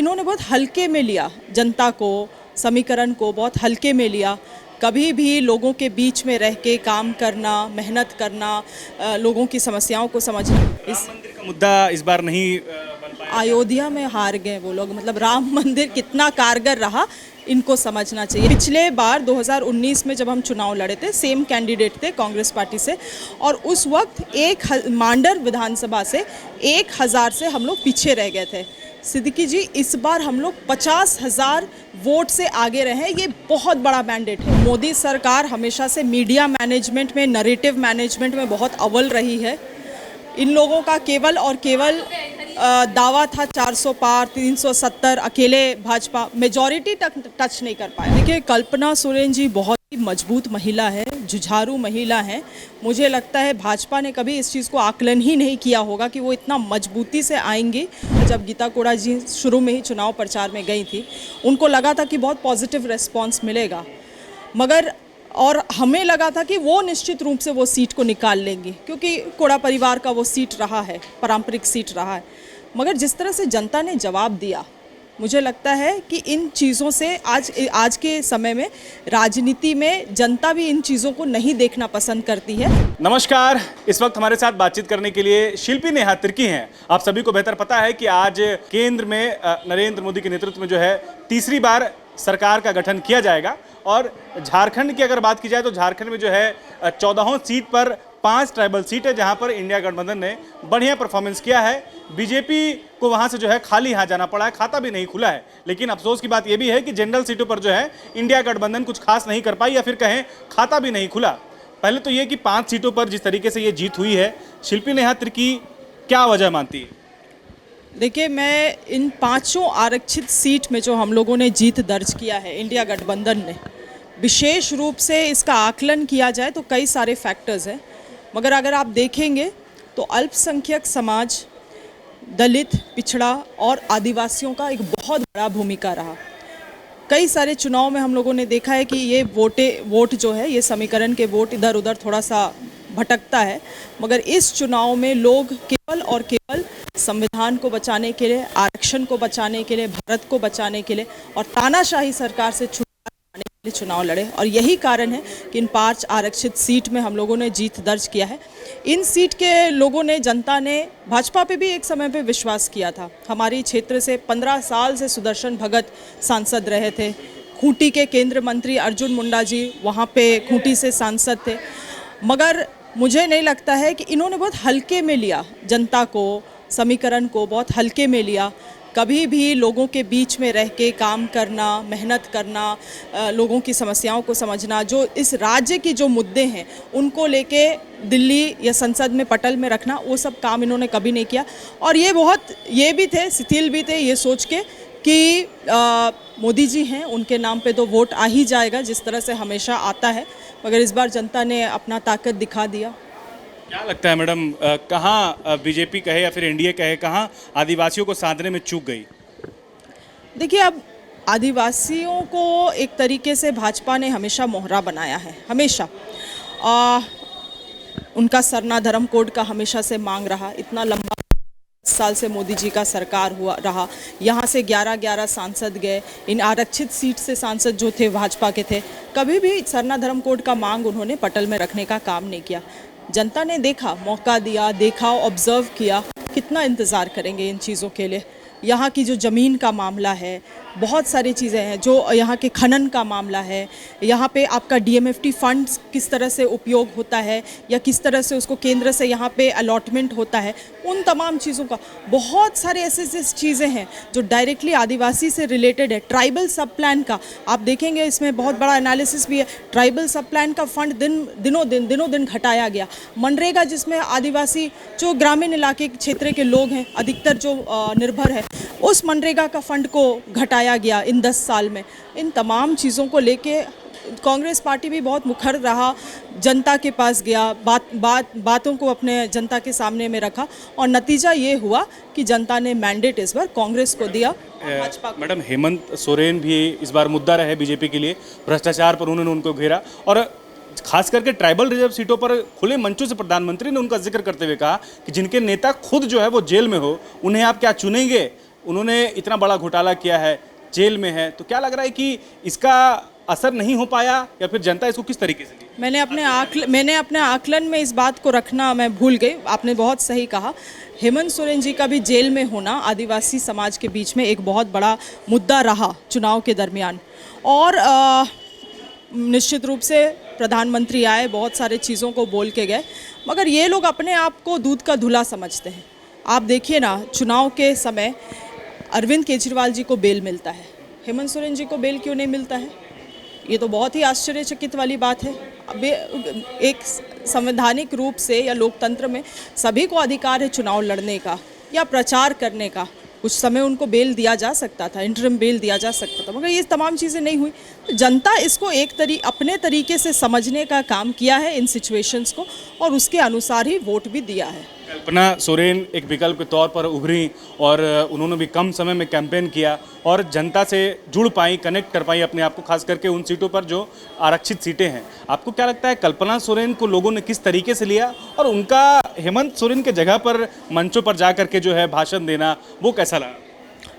इन्होंने बहुत हल्के में लिया, जनता को, समीकरण को बहुत हल्के में लिया। कभी भी लोगों के बीच में रह के काम करना, मेहनत करना, लोगों की समस्याओं को समझना। राम मंदिर का मुद्दा इस बार नहीं बन पाया। अयोध्या में हार गए वो लोग, मतलब राम मंदिर कितना कारगर रहा इनको समझना चाहिए। पिछले बार 2019 में जब हम चुनाव लड़े थे, सेम कैंडिडेट थे कांग्रेस पार्टी से, और उस वक्त मांडर विधानसभा से 1000 से हम लोग पीछे रह गए थे। सिद्दीकी जी, इस बार हम लोग 50,000 वोट से आगे रहे हैं, ये बहुत बड़ा मैंडेट है। मोदी सरकार हमेशा से मीडिया मैनेजमेंट में, नरेटिव मैनेजमेंट में बहुत अव्वल रही है। इन लोगों का केवल और केवल दावा था 400 पार, 370, अकेले भाजपा मेजॉरिटी तक टच नहीं कर पाया। देखिए, कल्पना सोरेन जी बहुत ही मजबूत महिला है, जुझारू महिला है। मुझे लगता है भाजपा ने कभी इस चीज़ को आकलन ही नहीं किया होगा कि वो इतना मजबूती से आएंगी। जब गीता कोड़ा जी शुरू में ही चुनाव प्रचार में गई थी, उनको लगा था कि बहुत पॉजिटिव रिस्पॉन्स मिलेगा, मगर और हमें लगा था कि वो निश्चित रूप से वो सीट को निकाल लेंगी, क्योंकि कोड़ा परिवार का वो सीट रहा है, पारंपरिक सीट रहा है। मगर जिस तरह से जनता ने जवाब दिया, मुझे लगता है कि इन चीज़ों से आज के समय में राजनीति में जनता भी इन चीज़ों को नहीं देखना पसंद करती है। नमस्कार, इस वक्त हमारे साथ बातचीत करने के लिए शिल्पी नेहा तिर्की हैं। आप सभी को बेहतर पता है कि आज केंद्र में नरेंद्र मोदी के नेतृत्व में जो है तीसरी बार सरकार का गठन किया जाएगा। और झारखंड की अगर बात की जाए तो झारखंड में जो है 14 सीट पर 5 ट्राइबल सीट है, जहां पर इंडिया गठबंधन ने बढ़िया परफॉर्मेंस किया है। बीजेपी को वहां से जो है खाली हाथ जाना पड़ा है, खाता भी नहीं खुला है। लेकिन अफसोस की बात यह भी है कि जनरल सीटों पर जो है इंडिया गठबंधन कुछ खास नहीं कर पाई, या फिर कहें खाता भी नहीं खुला। पहले तो ये कि 5 सीटों पर जिस तरीके से ये जीत हुई है, शिल्पी नेहा तिर्की क्या वजह मानती है? देखिए, मैं इन 5 आरक्षित सीट में जो हम लोगों ने जीत दर्ज किया है इंडिया गठबंधन ने, विशेष रूप से इसका आकलन किया जाए तो कई सारे फैक्टर्स हैं। मगर अगर आप देखेंगे तो अल्पसंख्यक समाज, दलित, पिछड़ा और आदिवासियों का एक बहुत बड़ा भूमिका रहा। कई सारे चुनाव में हम लोगों ने देखा है कि ये वोट जो है, ये समीकरण के वोट इधर उधर थोड़ा सा भटकता है, मगर इस चुनाव में लोग केवल और केवल संविधान को बचाने के लिए, आरक्षण को बचाने के लिए, भारत को बचाने के लिए और तानाशाही सरकार से छुटकारा पाने के लिए चुनाव लड़े। और यही कारण है कि इन 5 आरक्षित सीट में हम लोगों ने जीत दर्ज किया है। इन सीट के लोगों ने, जनता ने भाजपा पे भी एक समय पे विश्वास किया था। हमारी क्षेत्र से 15 साल से सुदर्शन भगत सांसद रहे थे। खूंटी के केंद्रीय मंत्री अर्जुन मुंडा जी वहाँ पे खूंटी से सांसद थे। मगर मुझे नहीं लगता है कि इन्होंने बहुत हल्के में लिया, जनता को, समीकरण को बहुत हल्के में लिया। कभी भी लोगों के बीच में रह के काम करना, मेहनत करना, लोगों की समस्याओं को समझना, जो इस राज्य की जो मुद्दे हैं उनको लेके दिल्ली या संसद में पटल में रखना, वो सब काम इन्होंने कभी नहीं किया। और ये भी थे, शिथिल भी थे ये सोच के कि मोदी जी हैं, उनके नाम पे तो वोट आ ही जाएगा, जिस तरह से हमेशा आता है। मगर इस बार जनता ने अपना ताकत दिखा दिया। क्या लगता है मैडम, कहाँ बीजेपी कहे या फिर एनडीए कहे, कहाँ आदिवासियों को साधने में चूक गई? देखिए, अब आदिवासियों को एक तरीके से भाजपा ने हमेशा मोहरा बनाया है, हमेशा। उनका सरना धर्म कोड का हमेशा से मांग रहा। इतना लंबा साल से मोदी जी का सरकार हुआ रहा, यहाँ से 11 सांसद गए। इन आरक्षित सीट से सांसद जो थे भाजपा के थे, कभी भी सरना धर्म कोड का मांग उन्होंने पटल में रखने का काम नहीं किया। जनता ने देखा, मौका दिया, देखा, ऑब्जर्व किया। कितना इंतज़ार करेंगे इन चीज़ों के लिए? यहाँ की जो ज़मीन का मामला है, बहुत सारी चीज़ें हैं, जो यहाँ के खनन का मामला है, यहाँ पे आपका डीएमएफटी फंड्स किस तरह से उपयोग होता है या किस तरह से उसको केंद्र से यहाँ पे अलॉटमेंट होता है, उन तमाम चीज़ों का बहुत सारे ऐसे चीज़ें हैं जो डायरेक्टली आदिवासी से रिलेटेड है। ट्राइबल सब प्लान का आप देखेंगे, इसमें बहुत बड़ा एनालिसिस भी है। ट्राइबल सब प्लान का फंड दिनों दिन घटाया गया। मनरेगा, जिसमें आदिवासी जो ग्रामीण इलाके क्षेत्र के लोग हैं अधिकतर जो निर्भर है, उस मनरेगा का फंड को घटाया गया इन 10 साल में। इन तमाम चीज़ों को लेके कांग्रेस पार्टी भी बहुत मुखर रहा, जनता के पास गया, बातों को अपने जनता के सामने में रखा, और नतीजा ये हुआ कि जनता ने मैंडेट इस बार कांग्रेस को दिया। भाजपा को। मैडम, हेमंत सोरेन भी इस बार मुद्दा रहे बीजेपी के लिए। भ्रष्टाचार पर उन्होंने उनको घेरा, और खास करके ट्राइबल रिजर्व सीटों पर खुले मंचों से प्रधानमंत्री ने उनका जिक्र करते हुए कहा कि जिनके नेता खुद जो है वो जेल में हो, उन्हें आप क्या चुनेंगे? उन्होंने इतना बड़ा घोटाला किया है, जेल में है, तो क्या लग रहा है कि इसका असर नहीं हो पाया या फिर जनता इसको किस तरीके से ली? मैंने अपने आकलन में इस बात को रखना मैं भूल गई। आपने बहुत सही कहा, हेमंत सोरेन जी का भी जेल में होना आदिवासी समाज के बीच में एक बहुत बड़ा मुद्दा रहा चुनाव के दरमियान। और निश्चित रूप से प्रधानमंत्री आए, बहुत सारे चीज़ों को बोल के गए, मगर ये लोग अपने आप को दूध का धुला समझते हैं। आप देखिए ना, चुनाव के समय अरविंद केजरीवाल जी को बेल मिलता है, हेमंत सोरेन जी को बेल क्यों नहीं मिलता है? ये तो बहुत ही आश्चर्यचकित वाली बात है। अब एक संवैधानिक रूप से या लोकतंत्र में सभी को अधिकार है चुनाव लड़ने का या प्रचार करने का। कुछ समय उनको बेल दिया जा सकता था, इंटरिम बेल दिया जा सकता था, मगर ये तमाम चीज़ें नहीं हुई। जनता इसको अपने तरीके से समझने का काम किया है इन सिचुएशंस को, और उसके अनुसार ही वोट भी दिया है। कल्पना सोरेन एक विकल्प के तौर पर उभरी और उन्होंने भी कम समय में कैंपेन किया और जनता से जुड़ पाई, कनेक्ट कर पाई अपने आप को, खास करके उन सीटों पर जो आरक्षित सीटें हैं। आपको क्या लगता है कल्पना सोरेन को लोगों ने किस तरीके से लिया, और उनका हेमंत सोरेन के जगह पर मंचों पर जा करके जो है भाषण देना, वो कैसा लगा?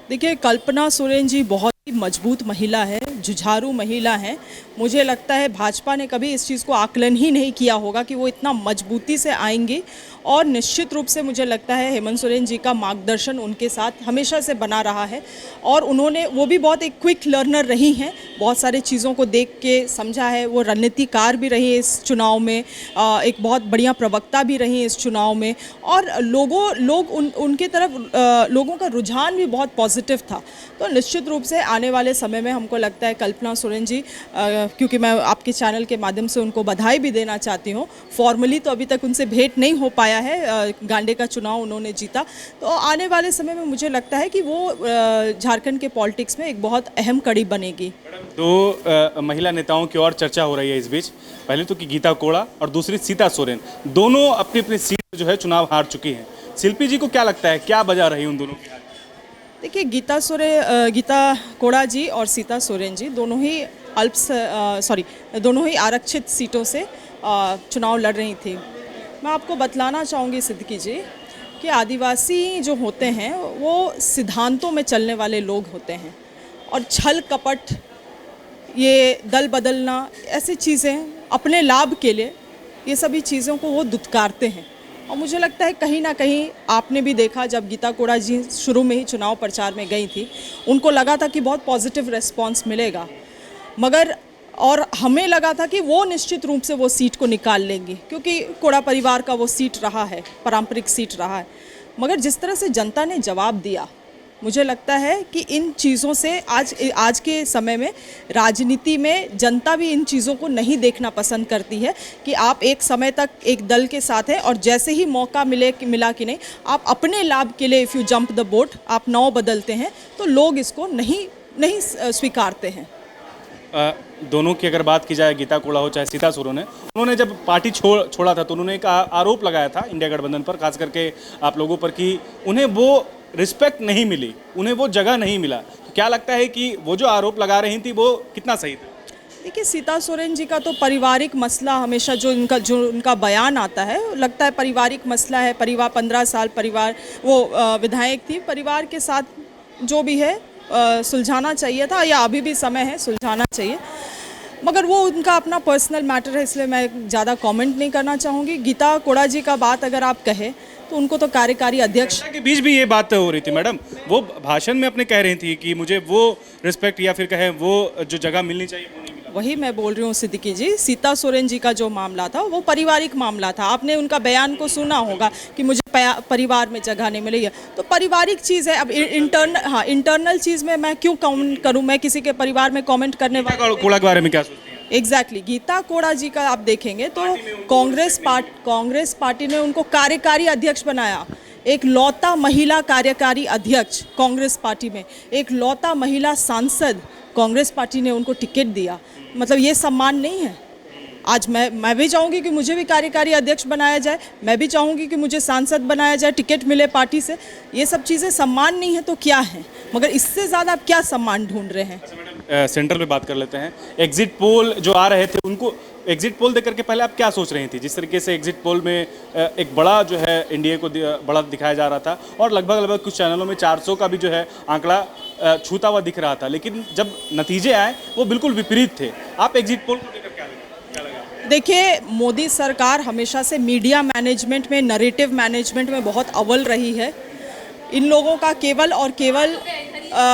देखिए, कल्पना सोरेन जी बहुत ही मजबूत महिला है, जुझारू महिला है। मुझे लगता है भाजपा ने कभी इस चीज़ को आकलन ही नहीं किया होगा कि वो इतना मजबूती से आएंगी, और निश्चित रूप से मुझे लगता है हेमंत सोरेन जी का मार्गदर्शन उनके साथ हमेशा से बना रहा है, और वो भी बहुत एक क्विक लर्नर रही हैं, बहुत सारी चीज़ों को देख के समझा है। वो रणनीतिकार भी रही इस चुनाव में, एक बहुत बढ़िया प्रवक्ता भी रही इस चुनाव में, और उनके तरफ लोगों का रुझान भी बहुत पॉजिटिव था। तो निश्चित रूप से आने वाले समय में हमको लगता है कल्पना सोरेन जी, क्योंकि मैं आपके चैनल के माध्यम से उनको बधाई भी देना चाहती हूँ, फॉर्मली तो अभी तक उनसे भेंट नहीं हो पाया है, गांडे का चुनाव उन्होंने जीता, तो आने वाले समय में मुझे लगता है कि वो झारखंड के पॉलिटिक्स में एक बहुत अहम कड़ी बनेगी। दो महिला नेताओं की और चर्चा हो रही है इस बीच। पहले तो कि गीता कोड़ा और दूसरी सीता सोरेन, दोनों अपनी अपनी सीट जो है चुनाव हार चुकी हैं। शिल्पी जी को क्या लगता है, क्या वजह रही उन दोनों की? देखिए, गीता कोड़ा जी और सीता सोरेन जी दोनों ही आरक्षित सीटों से चुनाव लड़ रही थी। मैं आपको बतलाना चाहूँगी सिद्दीकी जी कि आदिवासी जो होते हैं वो सिद्धांतों में चलने वाले लोग होते हैं, और छल कपट, ये दल बदलना, ऐसी चीज़ें अपने लाभ के लिए, ये सभी चीज़ों को वो दुत्कारते हैं। और मुझे लगता है कहीं ना कहीं आपने भी देखा, जब गीता कोड़ा जी शुरू में ही चुनाव प्रचार में गई थी, उनको लगा था कि बहुत पॉजिटिव रिस्पांस मिलेगा, मगर और हमें लगा था कि वो निश्चित रूप से वो सीट को निकाल लेंगी, क्योंकि कोड़ा परिवार का वो सीट रहा है, पारंपरिक सीट रहा है। मगर जिस तरह से जनता ने जवाब दिया, मुझे लगता है कि इन चीज़ों से आज के समय में राजनीति में जनता भी इन चीज़ों को नहीं देखना पसंद करती है कि आप एक समय तक एक दल के साथ हैं, और जैसे ही मौका मिला कि नहीं, आप अपने लाभ के लिए if you jump the boat, आप नाव बदलते हैं, तो लोग इसको नहीं स्वीकारते हैं। दोनों की अगर बात की जाए, गीता कोड़ा हो चाहे सीता सोरेन ने, उन्होंने जब पार्टी छोड़ा था तो उन्होंने एक आरोप लगाया था इंडिया गठबंधन पर, खास करके आप लोगों पर, कि उन्हें वो रिस्पेक्ट नहीं मिली, उन्हें वो जगह नहीं मिला। तो क्या लगता है कि वो जो आरोप लगा रही थी वो कितना सही था? देखिए, सीता सोरेन जी का तो पारिवारिक मसला हमेशा जो उनका बयान आता है, लगता है पारिवारिक मसला है। 15 साल परिवार, वो विधायक थी, परिवार के साथ जो भी है सुलझाना चाहिए था, या अभी भी समय है सुलझाना चाहिए, मगर वो उनका अपना पर्सनल मैटर है, इसलिए मैं ज़्यादा कमेंट नहीं करना चाहूँगी। गीता कोड़ा जी का बात अगर आप कहें तो उनको तो कार्यकारी अध्यक्ष के बीच भी ये बात हो रही थी मैडम, वो भाषण में अपने कह रही थी कि मुझे वो रिस्पेक्ट या फिर कहें वो जो जगह मिलनी चाहिए वो नहीं मिला। वही मैं बोल रही हूँ सिद्दीकी जी, सीता सोरेन जी का जो मामला था वो पारिवारिक मामला था। आपने उनका बयान को सुना होगा कि मुझे परिवार में जगह नहीं मिली है, तो पारिवारिक चीज़ है। अब इंटरनल चीज़ में मैं क्यों कमेंट करूँ, मैं किसी के परिवार में कमेंट करने वाला। कोड़ा के बारे में क्या सोचती हैं? एग्जैक्टली गीता कोड़ा जी का आप देखेंगे तो कांग्रेस पार्टी ने उनको कार्यकारी अध्यक्ष बनाया, एक लौता महिला कार्यकारी अध्यक्ष कांग्रेस पार्टी में, एक लौता महिला सांसद कांग्रेस पार्टी ने उनको टिकट दिया। मतलब ये सम्मान नहीं है? आज मैं भी चाहूँगी कि मुझे भी कार्यकारी अध्यक्ष बनाया जाए, मैं भी चाहूँगी कि मुझे सांसद बनाया जाए, टिकट मिले पार्टी से। ये सब चीज़ें सम्मान नहीं है तो क्या है? मगर इससे ज़्यादा आप क्या सम्मान ढूंढ रहे हैं? सेंट्रल पे बात कर लेते हैं। एग्जिट पोल जो आ रहे थे उनको एग्जिट पोल देख करके पहले आप क्या सोच रही थी? जिस तरीके से एग्जिट पोल में एक बड़ा जो है एनडीए को बड़ा दिखाया जा रहा था और लगभग कुछ चैनलों में 400 का भी जो है आंकड़ा छूता हुआ दिख रहा था, लेकिन जब नतीजे आए वो बिल्कुल विपरीत थे। आप एग्जिट पोल को लेकर क्या लगा? देखिए, मोदी सरकार हमेशा से मीडिया मैनेजमेंट में, नरेटिव मैनेजमेंट में बहुत अव्वल रही है। इन लोगों का केवल और केवल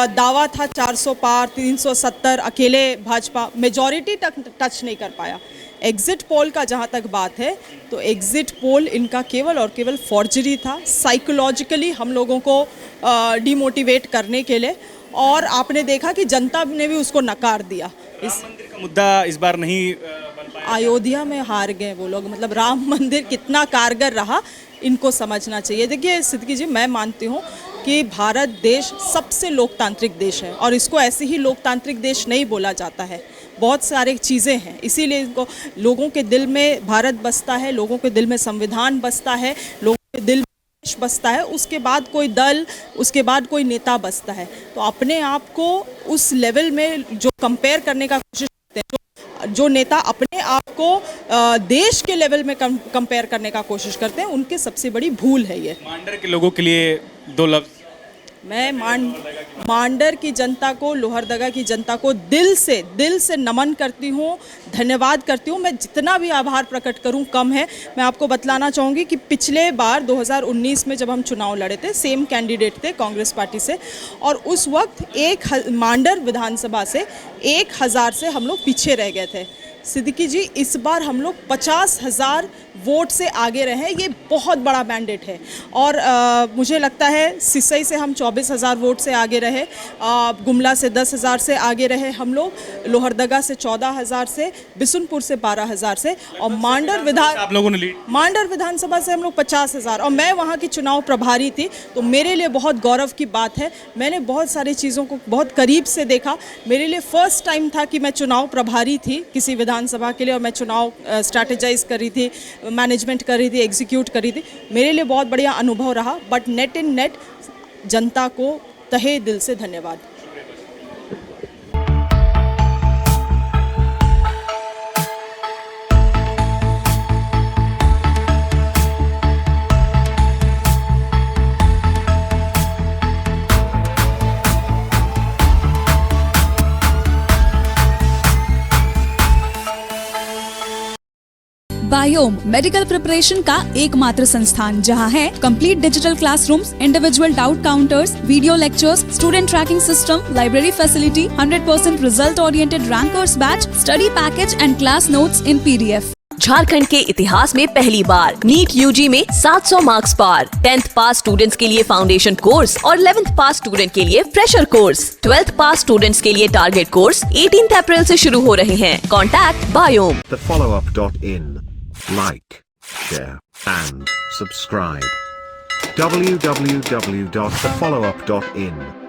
दावा था 400 पार, 370, अकेले भाजपा मेजॉरिटी तक टच नहीं कर पाया। एग्जिट पोल का जहाँ तक बात है तो एग्जिट पोल इनका केवल और केवल फॉर्जरी था, साइकोलॉजिकली हम लोगों को डिमोटिवेट करने के लिए, और आपने देखा कि जनता ने भी उसको नकार दिया। इस मंदिर का मुद्दा इस बार नहीं बन पाया। अयोध्या में हार गए वो लोग, मतलब राम मंदिर कितना कारगर रहा इनको समझना चाहिए। देखिए सिद्दीकी जी, मैं मानती हूँ कि भारत देश सबसे लोकतांत्रिक देश है और इसको ऐसे ही लोकतांत्रिक देश नहीं बोला जाता है, बहुत सारी चीज़ें हैं, इसीलिए इनको लोगों के दिल में भारत बसता है, लोगों के दिल में संविधान बसता है, लोगों के दिल में देश बसता है, उसके बाद कोई दल, उसके बाद कोई नेता बसता है। तो अपने आप को उस लेवल में जो कंपेयर करने का कोशिश करते हैं, जो नेता अपने आप को देश के लेवल में कंपेयर करने का कोशिश करते हैं, उनकी सबसे बड़ी भूल है ये। मांडर के लोगों के लिए दो लफ्ज। मैं मांडर की जनता को, लोहरदगा की जनता को दिल से नमन करती हूँ, धन्यवाद करती हूँ। मैं जितना भी आभार प्रकट करूँ कम है। मैं आपको बतलाना चाहूँगी कि पिछले बार 2019 में जब हम चुनाव लड़े थे, सेम कैंडिडेट थे कांग्रेस पार्टी से, और उस वक्त मांडर विधानसभा से 1000 से हम लोग पीछे रह गए थे। सिद्दीकी जी, इस बार हम लोग 50,000 वोट से आगे रहे, ये बहुत बड़ा मैंडेट है। और मुझे लगता है सिसई से हम 24,000 वोट से आगे रहे, गुमला से 10,000 से आगे रहे हम लोग, लोहरदगा से 14,000 से, बिशुनपुर से 12,000 से, और आप लोगों ने लीड, मांडर विधानसभा से हम लोग 50,000, और मैं वहाँ की चुनाव प्रभारी थी, तो मेरे लिए बहुत गौरव की बात है। मैंने बहुत सारी चीज़ों को बहुत करीब से देखा। मेरे लिए फर्स्ट टाइम था कि मैं चुनाव प्रभारी थी किसी विधानसभा के लिए, और मैं चुनाव स्ट्रैटेजाइज कर रही थी, मैनेजमेंट कर रही थी, एग्जीक्यूट कर रही थी। मेरे लिए बहुत बढ़िया अनुभव रहा। बट नेट इन नेट जनता को तहे दिल से धन्यवाद। बायोम मेडिकल प्रिपरेशन का एकमात्र संस्थान, जहां है complete digital classrooms, individual doubt counters, video lectures, student tracking system, library facility, 100% result oriented rankers batch, study package and class notes in PDF। Jharkhand के इतिहास में पहली बार नीट यूजी में 700 मार्क्स पार। 10th पास स्टूडेंट्स के लिए फाउंडेशन कोर्स और 11th पास student के लिए फ्रेशर कोर्स। 12th पास स्टूडेंट्स के लिए टारगेट कोर्स 18 अप्रैल से शुरू हो रहे हैं। Contact biome. thefollowup.in. Like, share and subscribe. www.thefollowup.in